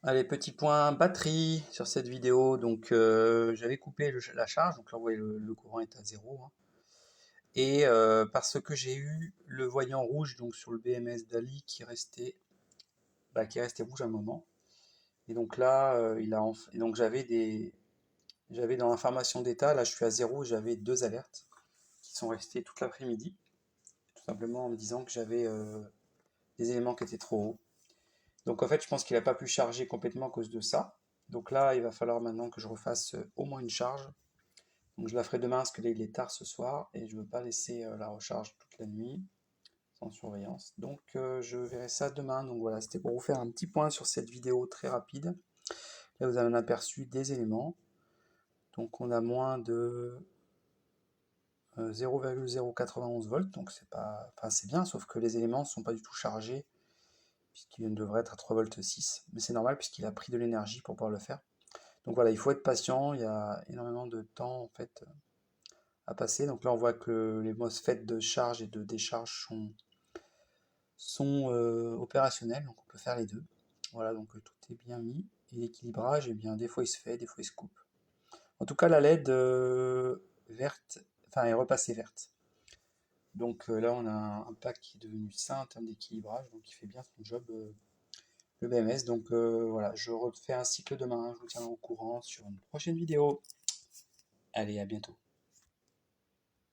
Allez, petit point batterie sur cette vidéo. Donc, j'avais coupé la charge. Donc là, vous voyez, le courant est à zéro, hein. Et parce que j'ai eu le voyant rouge donc sur le BMS Dali qui restait rouge un moment. Et donc là, et donc j'avais dans l'information d'état, là je suis à zéro, j'avais deux alertes qui sont restées toute l'après-midi, tout simplement en me disant que j'avais des éléments qui étaient trop hauts. Donc en fait, je pense qu'il n'a pas pu charger complètement à cause de ça. Donc là, il va falloir maintenant que je refasse au moins une charge. Donc je la ferai demain parce que là, il est tard ce soir et je ne veux pas laisser la recharge toute la nuit sans surveillance. Donc je verrai ça demain. Donc voilà, c'était pour vous faire un petit point sur cette vidéo très rapide. Là, vous avez un aperçu des éléments. Donc on a moins de 0,091 volts, donc c'est pas, enfin c'est bien, sauf que les éléments ne sont pas du tout chargés, puisqu'il devrait être à 3 volts 6, mais c'est normal puisqu'il a pris de l'énergie pour pouvoir le faire. Donc voilà, il faut être patient, il y a énormément de temps en fait à passer. Donc là on voit que les MOSFET de charge et de décharge sont opérationnels, donc on peut faire les deux. Voilà, donc tout est bien mis. Et l'équilibrage, eh bien des fois il se fait, des fois il se coupe. En tout cas la LED verte, enfin est repassée verte. Donc là, on a un pack qui est devenu sain en termes d'équilibrage, donc il fait bien son job, le BMS. Donc voilà, je refais un cycle demain, je vous tiendrai au courant sur une prochaine vidéo. Allez, à bientôt.